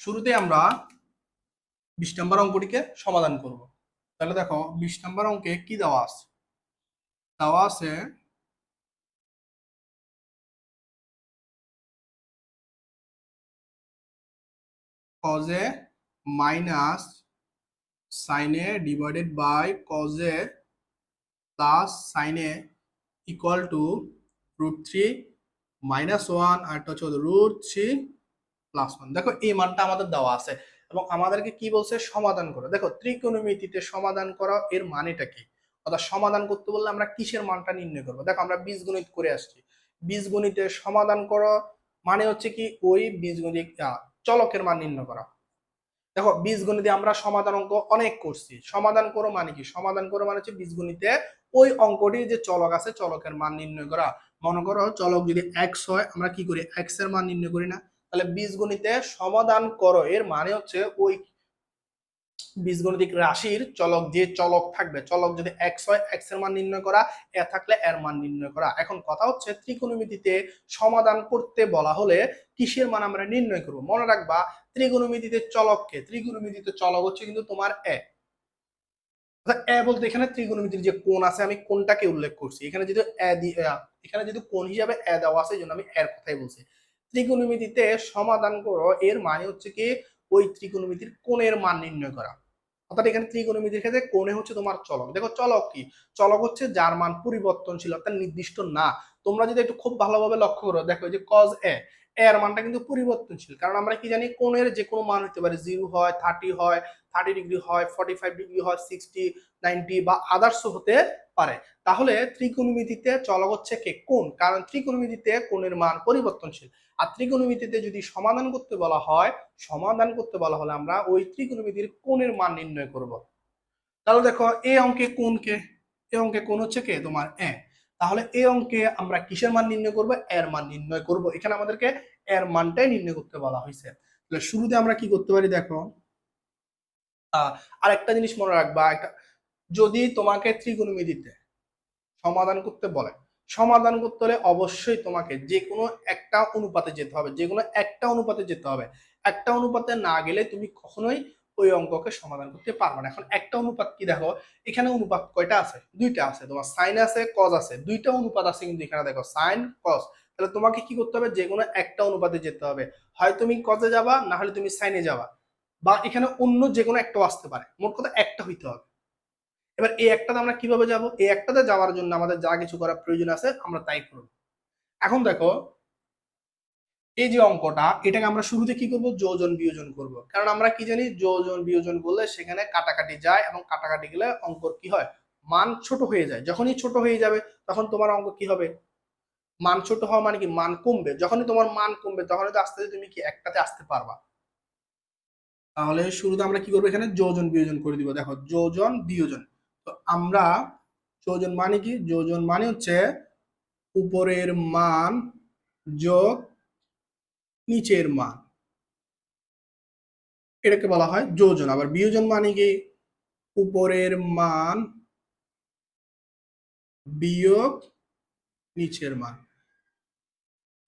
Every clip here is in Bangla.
শুরুতে আমরা 20 নম্বর অঙ্কটিকে সমাধান করব। তাহলে দেখো 20 নম্বর অঙ্কে কি দেওয়া আছে। দেওয়া আছে cos a minus sin a divided by cos a plus sin a equal to √3 -1 আর এটা হচ্ছে √3 প্লাস 1। দেখো এই মানটা আমাদের দেওয়া আছে এবং আমাদেরকে কি বলছে সমাধান করো। দেখো ত্রিকোণমিতিতে সমাধান করা এর মানেটা কি, অর্থাৎ সমাধান করতে বললে আমরা কিসের মানটা নির্ণয় করবো। দেখো আমরা বীজগণিত করে আসছি, বীজগণিতে সমাধান করো মানে হচ্ছে কি ওই বীজগণিত চলকের মান নির্ণয় করা। দেখো বীজগণিতে আমরা সমাধান অঙ্ক অনেক করছি, সমাধান করো মানে কি, সমাধান করো মানে হচ্ছে বীজগণিতে ওই অঙ্কটির যে চলক আছে চলকের মান নির্ণয় করা। মনে করো চলক যদি এক্স হয়, আমরা কি করি, এক্স এর মান নির্ণয় করি না। তাহলে বীজগণিতে সমাধান করো এর মানে হচ্ছে ওই বীজগণিতিক রাশির চলক, যে চলক থাকবে, চলক যদি এক্স হয় এক্স এর মান নির্ণয় করা, এ থাকলে এর মান নির্ণয় করা। এখন কথা হচ্ছে ত্রিকোণমিতিতে সমাধান করতে বলা হলে কিসের মান আমরা নির্ণয় করব। মনে রাখবা ত্রিকোণমিতিতে চলককে, ত্রিকোণমিতিতে চলক হচ্ছে কিন্তু তোমার এ। এ বলতে এখানে ত্রিকোণমিতির যে কোণ আছে আমি কোণটাকে উল্লেখ করছি, এখানে যদি এখানে যদি কোণ হিসাবে এ দেওয়া আছে এই জন্য আমি এর কথাই বলছি। ত্রিকোণমিতিতে সমাধান করো এর মানে হচ্ছে কি ওই ত্রিকোণমিতির কোণের মান নির্ণয় করা। অর্থাৎ এখানে ত্রিকোণমিতির ক্ষেত্রে কোণে হচ্ছে তোমার চলক। দেখো চলক কি, চলক হচ্ছে যার মান পরিবর্তনশীল অর্থাৎ নির্দিষ্ট না। তোমরা যদি একটু খুব ভালোভাবে লক্ষ্য করো, দেখো যে cos a এর মানটা কিন্তু পরিবর্তনশীল, কারণ আমরা কি জানি কোণের যে কোনো মান হতে পারে, 0 হয়, 30 হয়, 30 ডিগ্রি হয়, 45 ডিগ্রি হয়, 60, 90 বা আদার্স হতে পারে। তাহলে ত্রিকোণমিতিতে চলক হচ্ছে কে, কোণ, কারণ ত্রিকোণমিতিতে কোণের মান পরিবর্তনশীল। আর ত্রিকোণমিতিতে যদি সমাধান করতে বলা হয়, সমাধান করতে বলা হলে আমরা ওই ত্রিকোণমিতির কোণের মান নির্ণয় করব। তাহলে দেখো এই অঙ্কে কোণকে, এই অঙ্কে কোণ হচ্ছে কে তোমার এ। তাহলে এই অঙ্কে আমরা কিসের মান নির্ণয় করব, এর মান নির্ণয় করব। এখানে আমাদেরকে এর মানটাই নির্ণয় করতে বলা হয়েছে। তাহলে শুরুতে আমরা কি করতে পারি, দেখো আর একটা জিনিস মনে রাখবা, একটা যদি তোমাকে ত্রিকোণমিতিতে সমাধান করতে বলে, সমাধান করতে হলে অবশ্যই তোমাকে যে কোনো একটা অনুপাতে যেতে হবে, যে কোনো একটা অনুপাতে যেতে হবে। একটা অনুপাতে না গেলে তুমি কখনোই ওই অঙ্ককে সমাধান করতে পারবে না। এখন একটা অনুপাত কি, দেখো এখানে অনুপাত কয়টা আছে, দুইটা আছে, তোমার সাইন আছে কজ আছে, দুইটা অনুপাত আছে কিন্তু এখানে দেখো সাইন কজ। তাহলে তোমাকে কি করতে হবে, যে কোনো একটা অনুপাতে যেতে হবে, হয় তুমি কজে যাবা না হলে তুমি সাইনে যাবা, বা এখানে অন্য যে কোনো একটা আসতে পারে, মোট কথা একটা হইতে হবে। এবার এই একটাতে আমরা কিভাবে যাব, এই একটাতে যাওয়ার জন্য আমাদের যা কিছু করার প্রয়োজন আছে আমরা তাই করব। এখন দেখো এই যে অঙ্কটা, এটাকে আমরা শুরুতে কি করব, যোজন বিয়োজন করব। কারণ আমরা কি জানি যোজন বিয়োজন করলে সেখানে কাটাকাটি যায় এবং কাটাকাটি গেলে অঙ্কর কি হয়, মান ছোট হয়ে যায়। যখনই ছোট হয়ে যাবে তখন তোমার অঙ্ক কি হবে, মান ছোট হওয়া মানে কি মান কমবে। যখনই তোমার মান কমবে তখনই তো আস্তে আস্তে তুমি কি একটাতে আসতে পারবা। তাহলে শুরুতে আমরা কি করবো, এখানে যোজন বিয়োজন করে দিব। দেখো যোজন বিয়োজন, তো আমরা যোজন মানে কি, যোজন মানে হচ্ছে উপরের মান যোগ নিচের মান, এটাকে বলা হয় যোজন। আবার বিয়োজন মানে কি, উপরের মান বিয়োগ নিচের মান।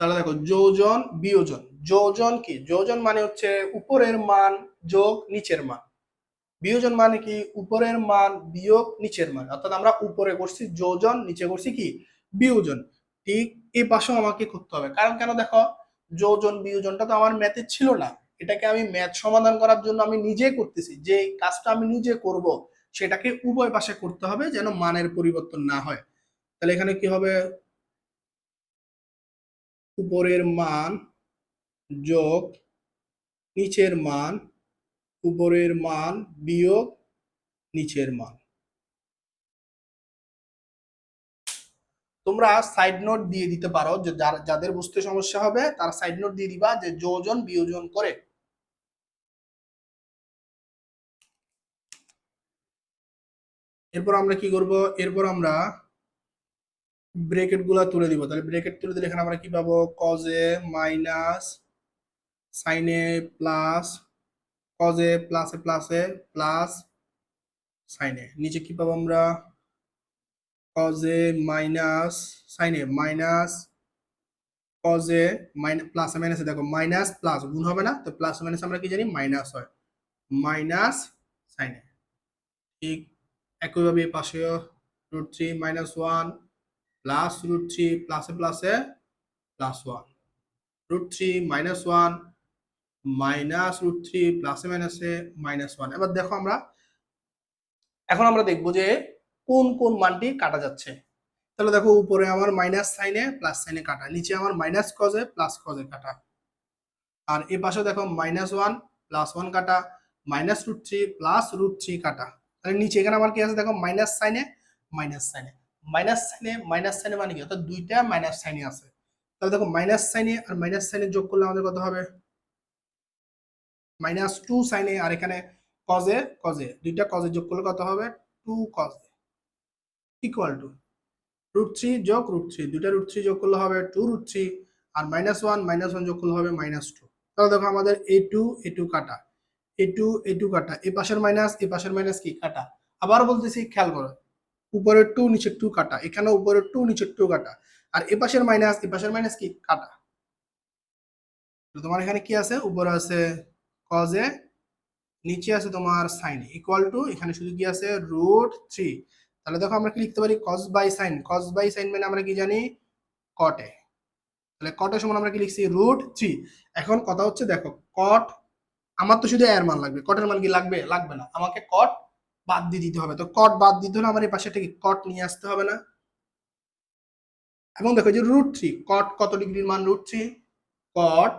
তাহলে দেখো যোজন বিয়োজন, যোজন কি, যোজন মানে হচ্ছে উপরের মান যোগ নিচের মান, বিয়োজন মানে কি উপরের মান বিয়োগ নিচের মান। অর্থাৎ আমরা উপরে করছি যোজন, নিচে করছি কি বিয়োজন। ঠিক এই পাশেও আমাকে করতে হবে, কারণ কেন, দেখো যোজন বিয়োজনটা তো আমার ম্যাথে ছিল না, এটাকে আমি ম্যাথ সমাধান করার জন্য আমি নিজে করতেছি। যে কাজটা আমি নিজে করব সেটাকে উভয় পাশে করতে হবে যেন মানের পরিবর্তন না হয়। তাহলে এখানে কি হবে, উপরের মান যোগ নিচের মান, উপরের মান বিয়োগ নিচের মান। তোমরা সাইড নোট দিয়ে দিতে পারো, যে যাদের বুঝতে সমস্যা হবে তারা সাইড নোট দিয়ে দিবা যে যোজন বিয়োজন করে। এরপর আমরা কি করব, এরপর আমরা ব্রেকেট গুলা তুলে দিব। তাহলে ব্রেকেট তুলে দিলে এখানে আমরা কি পাবো, কজে মাইনাস সাইনে প্লাস কজে প্লাসে প্লাসে প্লাস সাইনে, নিচে কি পাবো আমরা, কজে মাইনাস সাইনে মাইনাস কজে মাইনাস প্লাস মাইনাসে দেখো মাইনাস প্লাস গুণ হবে না, তো প্লাস মাইনাস আমরা কি জানি মাইনাস হয়, মাইনাস সাইনে। ঠিক একইভাবে পাশেও √3 - 1 প্লাস √3 প্লাসে প্লাসে +1, √3 - 1 মাইনাস √3 প্লাসে মাইনাসে -1। এবার দেখো এখন আমরা দেখবো যে কোন কোন মানটি কাটা যাচ্ছে। তাহলে দেখো উপরে আমার মাইনাস সাইনে প্লাস সাইনে কাটা, নিচে আমার মাইনাস কজে প্লাস কজে কাটা, আর এ পাশে দেখো -1 +1 কাটা, -√3 +√3 কাটা। তাহলে নিচে এখানে আমার কি আছে দেখো মাইনাস সাইনে মাইনাস সাইনে, মাইনাস সাইনে মাইনাস সাইনে মানে কি, অর্থাৎ দুইটা মাইনাস সাইনে আছে। তাহলে দেখো মাইনাস সাইনে আর মাইনাস সাইনে যোগ করলে আমাদের কত হবে, -2 সাইনে, আর এখানে কজে কজে দুইটা কজে যোগ করলে কত হবে 2 কজে ইকুয়াল টু √3 যোগ √3, দুইটা √3 যোগ করলে হবে 2√3, আর -1 যোগ করলে হবে -2। তাহলে দেখো আমাদের a2 কাটা, a2 কাটা, এ পাশের মাইনাস এ পাশের মাইনাস কি কাটা। আবার বলতেছি খেয়াল করো, উপরের 2 নিচের 2 কাটা, এখানে উপরের 2 নিচের 2 কাটা, আর এ পাশের মাইনাস এ পাশের মাইনাস কি কাটা। তো তোমার এখানে কি আছে, উপরে আছে কজে, নিচে আছে তোমার সাইন ইকুয়াল টু, এখানে শুধু কি আছে √3। তাহলে দেখো আমরা কি লিখতে পারি cos by sine, cos by sine মানে আমরা কি জানি কটে। তাহলে কটের সমান আমরা কি লিখছি √3। এখন কথা হচ্ছে দেখো কট, আমার তো শুধু এর মান লাগবে, কটের মান কি লাগবে, লাগবে না, আমাকে কট বাদ দিয়ে দিতে হবে। তো কট বাদ দিতে হলে আমার এই পাশে থেকে কট নিয়ে আসতে হবে না। এবং দেখো যে √3 কট কত ডিগ্রির মান, √3 কট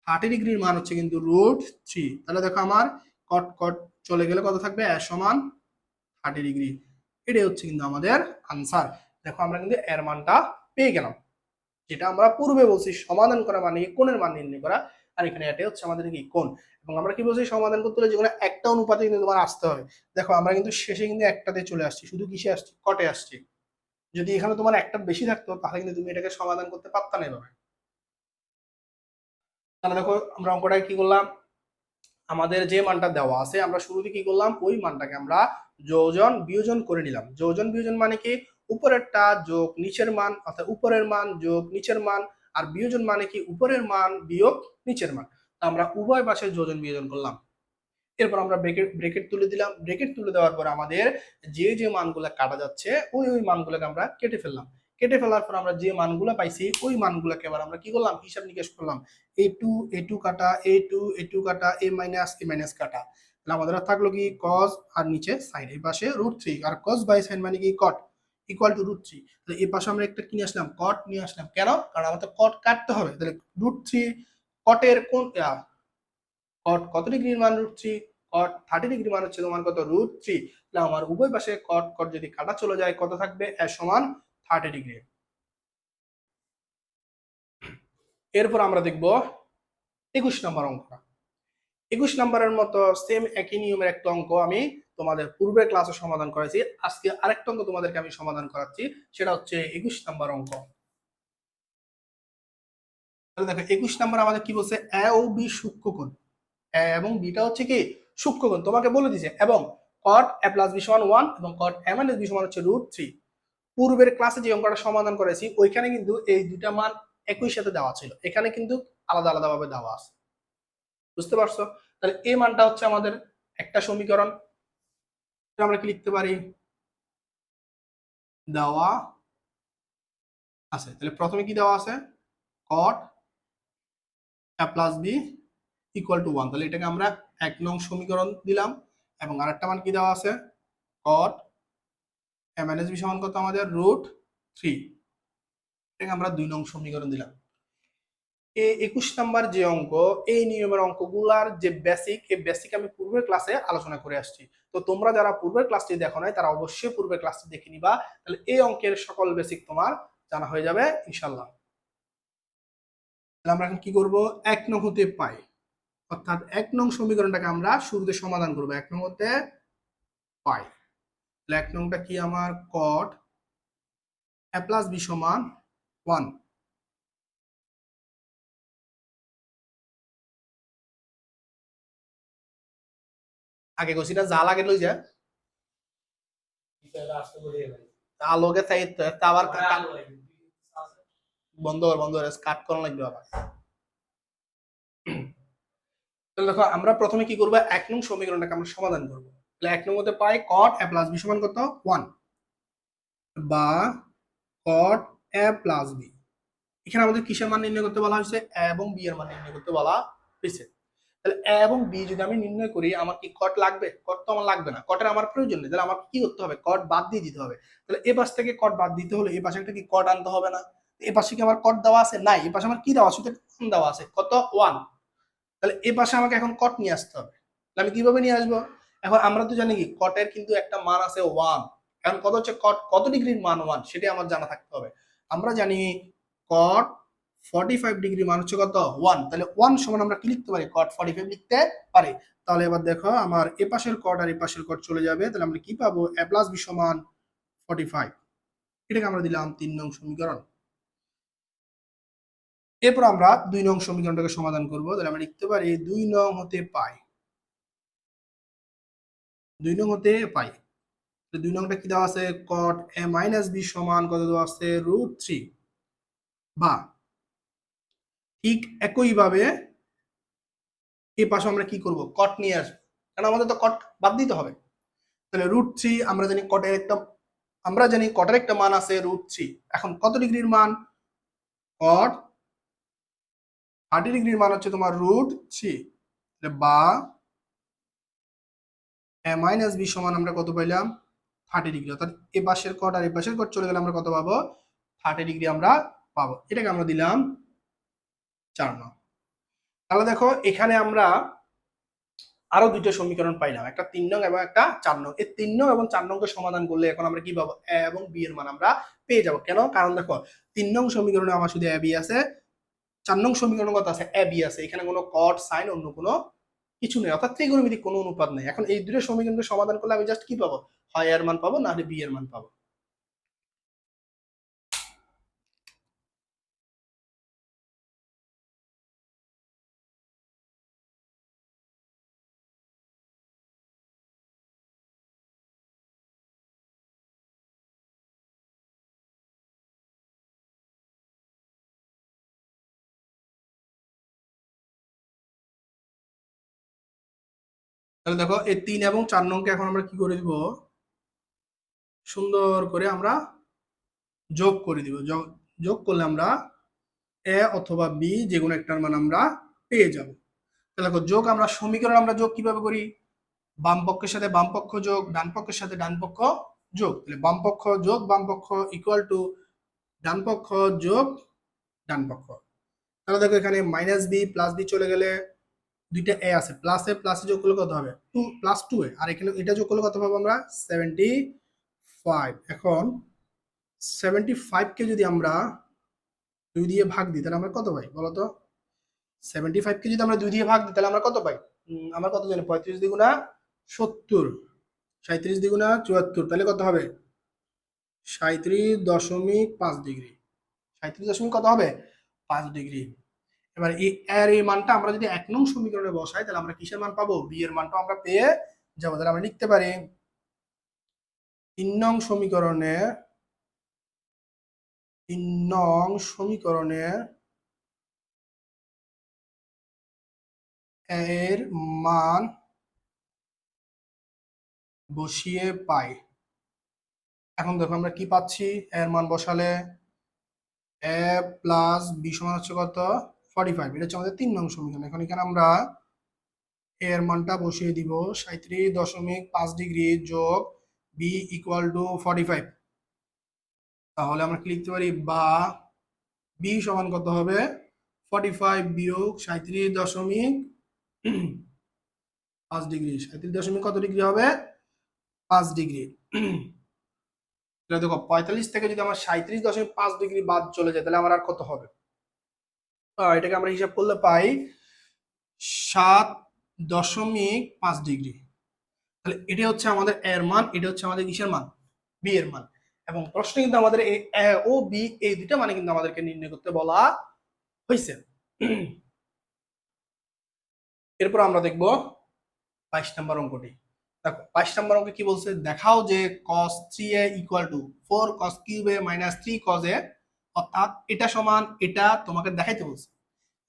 30 ডিগ্রির মান হচ্ছে কিন্তু √3। তাহলে দেখো আমার কট কট চলে গেলে কত থাকবে, সমান 30 ডিগ্রি। এটাই হচ্ছে কিন্তু আমাদের আনসার। দেখো আমরা কিন্তু এর মানটা পেয়ে গেলাম, যেটা আমরা পূর্বে বলছি সমাধান করা মানে কোণের মান নির্ণয় করা, আর এখানে এটাই হচ্ছে আমাদের কি কোণ। এবং আমরা কি বলছি সমাধান করতে হলে যেকোনো একটা অনুপাতে কিন্তু তোমার আসতে হবে। দেখো আমরা কিন্তু শেষে কিন্তু একটাতে চলে আসছি, শুধু কিসে আসছি, কটে আসছি। যদি এখানে তোমার একটা বেশি থাকতো তাহলে কিন্তু তুমি এটাকে সমাধান করতে পারতা না এভাবে। তাহলে দেখো আমরা অঙ্কটায় কি করলাম, আমাদের যে মানটা দেওয়া আছে আমরা শুরুতে কি করলাম, ওই মানটাকে আমরা যোজন বিয়োজন করে নিলাম। যোজন বিয়োজন মানে কি, উপরেরটা যোগ নিচের মান, অর্থাৎ উপরের মান যোগ নিচের মান, আর বিয়োজন মানে কি উপরের মান বিয়োগ নিচের মান। আমরা উভয় পাশে যোজন বিয়োজন করলাম। এরপর আমরা ব্রেকেট ব্রেকেট তুলে দিলাম, ব্রেকেট তুলে দেওয়ার পর আমাদের যে যে মানগুলো কাটা যাচ্ছে ওই ওই মানগুলোকে আমরা কেটে ফেললাম। কেটে ফেলার পর আমরা যে মানগুলো পাইছি ওই মানগুলোকে আবার আমরা কি করলাম, হিসাব নিকেশ করলাম। a2 কাটা, a2 কাটা, a মাইনাস কাটা। তাহলে আমাদের থাকলো কি কস আর নিচে সাইন, এই পাশে √3, আর কস বাই সাইন মানে কি কট ইকুয়াল টু √3। তাহলে এই পাশে আমরা একটা কি নিয়ে আসলাম, কট নিয়ে আসলাম। কেন, কারণ আমাদের কট কাটতে হবে। তাহলে √3 কটের কোন কট কত ডিগ্রির মান √3, কট 30 ডিগ্রি মান হচ্ছে তোমার কত √3। তাহলে আমার উভয় পাশে কট কট যদি কাটা চলে যায় কত থাকবে, সমান 30 ডিগ্রি। এরপর আমরা দেখব 21 নম্বর অঙ্কটা। 21 নম্বরের মতো সেম একই নিয়মের একটা অঙ্ক আমি তোমাদের পূর্বের ক্লাসে সমাধান করেছি। আজকে আরেকটা অঙ্ক তোমাদেরকে আমি সমাধান করাচ্ছি, সেটা হচ্ছে 21 নম্বর অঙ্ক। তাহলে দেখো 21 নম্বর আমাদের কি বলছে, এ ও বি সূক্ষ্মকোণ, এ এবং বিটা হচ্ছে কি সূক্ষ্মকোণ, তোমাকে বলে দিছে। এবং cot a + b = 1 এবং cot a - b = হচ্ছে √3। পূর্বের ক্লাসে যে অঙ্কটা সমাধান করেছি ওইখানে কিন্তু এই দুইটা মান একই সাথে দেওয়া ছিল, এখানে কিন্তু আলাদা আলাদা ভাবে দেওয়া আছে। বুঝতে পারছো? তাহলে এই মানটা হচ্ছে আমাদের একটা সমীকরণ। আমরা কি লিখতে পারি, দেওয়া আছে। তাহলে প্রথমে কি দেওয়া আছে, cot a + b = 1। তাহলে এটাকে আমরা 1 নং সমীকরণ দিলাম। এবং আরেকটা মান কি দেওয়া আছে, cot a - b = কত আমাদের √3, এটাকে আমরা 2 নং সমীকরণ দিলাম। এই 21 নাম্বার যে অঙ্ক, এই নিয়মের অঙ্কগুলার যে বেসিক, এই বেসিক আমি পূর্বের ক্লাসে আলোচনা করে আসছি। তো তোমরা যারা পূর্বের ক্লাসটি দেখো নাই তারা অবশ্যই পূর্বের ক্লাসটি দেখে নিবা, তাহলে এই অঙ্কের সকল বেসিক তোমার জানা হয়ে যাবে ইনশাল্লাহ। তাহলে আমরা এখন কি করব, 1 নং হতে পাই, অর্থাৎ 1 নং সমীকরণটাকে আমরা শুরুতে সমাধান করব। 1 নং হতে পাই, তাহলে 1 নংটা কি আমার, cot a + b = 1। আগে কইছি না, যা লাগে লই যা আলোকে চাই, আবার বন্ধ কাট করা লাগবে আবার। তাহলে দেখো আমরা প্রথমে কি করবো, 1 নং সমীকরণটাকে আমরা সমাধান করবো। তাহলে 1 নং মধ্যে পাই cot a প্লাস বি সমান কত 1, বা cot a প্লাস বি। এখানে আমাদের কিসের মান নির্ণয় করতে বলা হয়েছে, a এবং b এর মান নির্ণয় করতে বলা হয়েছে। তাহলে a এবং b যদি আমি নির্ণয় করি, আমার কি cot লাগবে? cot তো আমার লাগবে না, cot এর আমার প্রয়োজন নেই। তাহলে আমার কি করতে হবে, cot বাদ দিয়ে দিতে হবে। তাহলে এই পাশ থেকে cot বাদ দিতে হলে এই পাশে একটা কি cot আনতে হবে না? এই পাশে কি আমার cot দেওয়া আছে? নাই। এই পাশে আমার কি দেওয়া আছে, দেওয়া আছে কত 1। তাহলে এই পাশে আমাকে এখন cot নিয়ে আসতে হবে। তাহলে আমি কিভাবে নিয়ে আসবো? এখন আমরা তো জানি কি cot এর কিন্তু একটা মান আছে 1। এখন কত হচ্ছে cot, কত ডিগ্রির মান 1 সেটা আমার জানা থাকতে হবে। আমরা জানি cot 45 ডিগ্রি মান হচ্ছে কত 1। তাহলে 1 সমান আমরা কি লিখতে পারি, cot 45 লিখতে পারি। তাহলে এবার দেখো আমার এ পাশের cot আর এই পাশের cot চলে যাবে। তাহলে আমরা কি পাবো, a প্লাস b সমান 45। এটাকে আমরা দিলাম 3 নং সমীকরণ। এরপর আমরা 2 নং সমীকরণটাকে সমাধান করব। তাহলে আমরা লিখতে পারি 2 নং হতে পাই, 2 নং হতে পাই। 2 নংটা কি দেওয়া আছে, cot a মাইনাস b সমান কত দেওয়া আছে √3, বা ঠিক একইভাবে এই পাশে আমরা কি করব, cot নিয়ে আসবো, কারণ আমাদের তো cot বাদ দিতে হবে। তাহলে √3 আমরা জানি cot এর একটা মান আছে √3। এখন কত ডিগ্রির মান, cot 30 ডিগ্রির মান হচ্ছে তোমার √3, বা a মাইনাস b সমান আমরা কত পাইলাম 30 ডিগ্রি। অর্থাৎ এই পাশের cot আর এই পাশের cot চলে গেলে আমরা কত পাবো, 30 ডিগ্রি আমরা পাবো। এটাকে আমরা দিলাম 4 নং। তাহলে দেখো এখানে আমরা আরো দুইটা সমীকরণ পাইলাম, একটা 3 নং এবং একটা 4 নং। এই 3 নং এবং 4 নংকে সমাধান করলে এখন আমরা কি পাবো, a এবং b এর মান আমরা পেয়ে যাব। কেন? কারণ দেখো 3 নং সমীকরণে আমার শুধু a b আছে, 4 নং সমীকরণে কত আছে, a b আছে। এখানে কোনো cot sin অন্য কোনো কিছু নেই, অর্থাৎ ত্রিকোণমিতিক কোনো অনুপাত নেই। এখন এই দুটো সমীকরণকে সমাধান করলে আমি জাস্ট কি পাবো, হয় a এর মান পাবো, না হলে b এর মান পাবো। তাহলে দেখো এই 3 এবং 4 নংকে এখন আমরা কি করে দিব, সুন্দর করে আমরা যোগ করে দিব। যোগ করলে আমরা a অথবা b যে কোনো একটার মান আমরা পেয়ে যাব। তাহলে দেখো যোগ, আমরা সমীকরণ আমরা যোগ কিভাবে করি, বাম পক্ষের সাথে বাম পক্ষ যোগ, ডান পক্ষের সাথে ডান পক্ষ যোগ। তাহলে বাম পক্ষ যোগ বাম পক্ষ ইকুয়াল টু ডান পক্ষ যোগ ডান পক্ষ। তাহলে দেখো এখানে মাইনাস বি প্লাস বি চলে গেলে দুইটা এ আছে, প্লাস এ প্লাস যোগ করলে কত হবে 2 প্লাস 2 এ, আর এখানে এটা যোগ করলে কত পাবো আমরা 75। এখন 75 কে যদি আমরা 2 দিয়ে ভাগ দিই তাহলে আমরা কত পাই বলো তো, 75 কে যদি আমরা 2 দিয়ে ভাগ দিই তাহলে আমরা কত পাই, আমরা কত জানি 35 দ্বিগুণা 70, 37 দ্বিগুণা 74, তাহলে কত হবে 37.5 ডিগ্রি। 37 দশমিক কত হবে 5 ডিগ্রি। এবার এই এর এই মানটা আমরা যদি 1 নং সমীকরণে বসাই তাহলে আমরা কিসের মান পাবো, বি এর মানটা আমরা পেয়ে যাবো। তাহলে আমরা লিখতে পারি 3 নং সমীকরণে, 3 নং সমীকরণে এর মান বসিয়ে পাই। এখন দেখো আমরা কি পাচ্ছি, এর মান বসালে a প্লাস বি সমান হচ্ছে কত 45, এটা হচ্ছে আমাদের 3 নং সমীকরণ। এখন এখানে আমরা এর মানটা বসিয়ে দিব 37.5 ডিগ্রি যোগ বি ইকুয়াল টু 45। তাহলে আমরা কি লিখতে পারি, বা বি সমান কত হবে 45 বিয়োগ 37.5 ডিগ্রি। 37 দশমিক কত ডিগ্রি হবে 5 ডিগ্রি। দেখো 45 থেকে যদি আমার 37.5 ডিগ্রি বাদ চলে যায় তাহলে আমার আর কত হবে, এটাকে আমরা হিসাব করলে পাই 7.5 ডিগ্রি। তাহলে এটা হচ্ছে আমাদের এর মান, এটা হচ্ছে আমাদের কিসের মান, বি এর মান। এবং প্রশ্নে কিন্তু আমাদের এই এ ও বি এই দুটো মানে কিন্তু আমাদেরকে নির্ণয় করতে বলা হয়েছে। এরপর আমরা দেখব 22 নম্বর অঙ্কটি। দেখো 22 নম্বর অঙ্কে কি বলছে, দেখাও যে cos 3a equal to 4 cos cube a minus 3 cos a অর্থাৎ এটা সমান এটা তোমাকে দেখাইতে বলছে,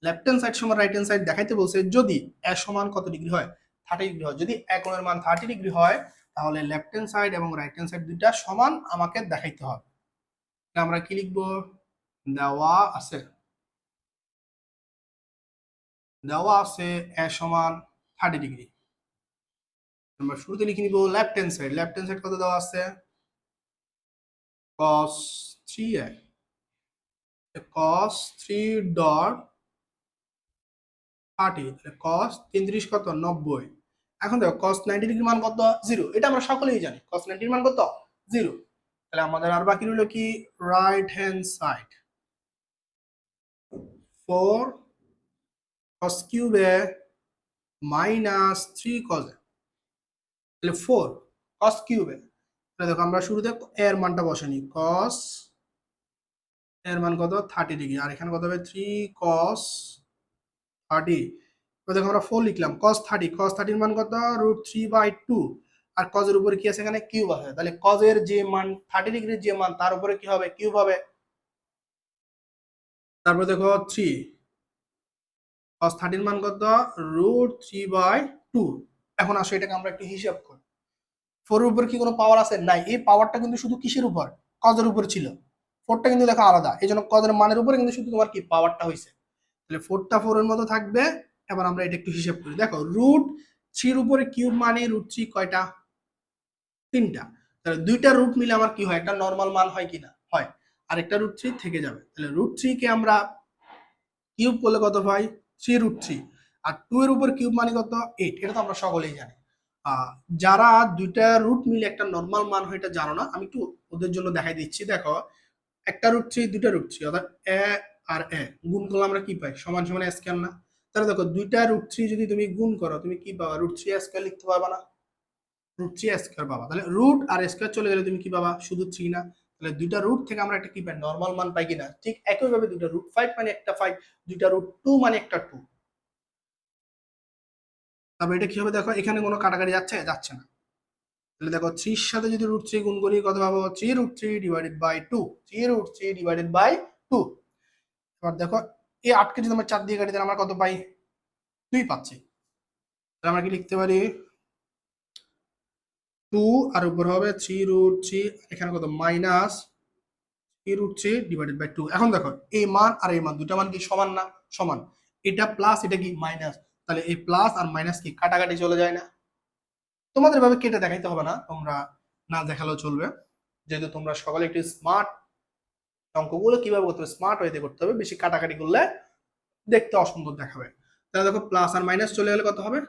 লেফট হ্যান্ড সাইড সমান রাইট হ্যান্ড সাইড দেখাইতে বলছে যদি এ সমান কত ডিগ্রি হয়, 30 ডিগ্রি হয়। যদি এ কোণের মান 30 ডিগ্রি হয় তাহলে লেফট হ্যান্ড সাইড এবং রাইট হ্যান্ড সাইড দুইটা সমান আমাকে দেখাইতে হবে। আমরা কি লিখবো, দেওয়া আছে এ সমান 30 ডিগ্রি। আমরা শুরুতে লিখে নিব লেফট হ্যান্ড সাইড কত দেওয়া আছে, cos 3a, cos 3 ডট 30, তাহলে cos 33 কত 90। এখন দেখো cos 90 ডিগ্রি মান কত 0, এটা আমরা সকলেই জানি cos 90 মান কত 0। তাহলে আমাদের আর বাকি রইল কি right hand side, 4 cos cube A minus 3 cos A, তাহলে 4 cos কিউব এ, তাহলে দেখো আমরা শুরুতে এর মানটা বসানি, cos এর মান কত 30 ডিগ্রি, আর এখানে কত হবে 3 cos 30। দেখো আমরা 4 লিখলাম, cos 30 এর মান কত √3/2, আর cos এর উপরে কি আছে এখানে কিউব আছে, তাহলে cos এর যে মান 30 ডিগ্রির যে মান তার উপরে কি হবে কিউব হবে। তারপর দেখো 3 cos 30 এর মান কত √3/2। এখন আসো এটাকে আমরা একটু হিসাব করি, 4 এর উপর কি কোনো পাওয়ার আছে নাই, এই পাওয়ারটা কিন্তু শুধু কিসের উপর cos এর উপর ছিল, 4টা কিন্তু দেখো আলাদা, এইজন্য cos এর মানের উপরে কিন্তু শুধু তোমার কি পাওয়ারটা হইছে, তাহলে 4টা 4 এর মতো থাকবে। এবার আমরা এটা একটু হিসাব করি, দেখো √3 এর উপরে কিউব মানে √3 কয়টা 3টা, তাহলে দুইটা রুট মিলে আমার কি হয় একটা নরমাল মান হয় কিনা হয়, আর একটা √3 থেকে যাবে, তাহলে √3 কে আমরা কিউব করলে কত হয় 3√3, আর 2 এর উপর কিউব মানে কত 8, এটা তো আমরা সকলেই জানি। যারা দুইটা রুট মিলে একটা নরমাল মান হয় এটা জানো না, আমি একটু ওদের জন্য দেখাই দিচ্ছি। দেখো একটা √3 দুইটা √3 অর্থাৎ এ আর এ গুণ করলে আমরা কি পাই সমান সমান স্কয়ার না, তাহলে দেখো দুইটা √3 যদি তুমি গুণ করো তুমি কি পাবা √3 স্কয়ার লিখতে পারবা না, √3 স্কয়ার পাবা, তাহলে রুট আর স্কয়ার চলে গেলে তুমি কি পাবা শুধু 3 না, তাহলে দুইটা রুট থেকে আমরা একটা কি পাই নরমাল মান পাই কিনা, ঠিক একই ভাবে দুইটা √5 মানে একটা 5, দুইটা √2 মানে একটা 2। তবে এটা কি হবে দেখো এখানে কোনো কাটাকাটি যাচ্ছে যাচ্ছে না, তাহলে দেখো 3 এর সাথে যদি √3 গুণ করি কত পাবো 3√3 ডিভাইডেড বাই 2, 3√3 ডিভাইডেড বাই 2। এবার দেখো এই 8 কে যদি আমরা 4 দিয়ে কাটি তাহলে আমরা কত পাই 2 পাচ্ছি, তাহলে আমরা কি লিখতে পারি 2 আর উপর হবে 3√3, এখানে কত মাইনাস 3√3 ডিভাইডেড বাই 2। এখন দেখো এই মান আর এই মান দুটা মান কি সমান না, সমান, এটা প্লাস এটা কি মাইনাস, তাহলে এই প্লাস আর মাইনাস কি কাটাকাটি চলে যায় না। তোমাদের ভাবে কেটে দেখাইতে হবে না, তোমরা না দেখালেও চলবে, যেহেতু তোমরা সকলে একটু স্মার্ট, অঙ্কগুলো কিভাবে করতে হবে স্মার্ট ওয়েতে করতে হবে, বেশি কাটাকাটি করলে দেখতে অসুন্দর দেখাবে। তাহলে দেখো প্লাস আর মাইনাস চলে গেলে কত হবে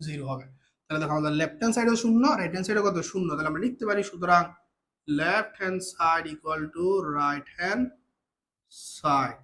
0 হবে, তাহলে দেখো আমাদের লেফট হ্যান্ড সাইডও শূন্য রাইট হ্যান্ড সাইডও কত শূন্য, তাহলে আমরা লিখতে পারি সুতরাং left hand side equal to right hand side.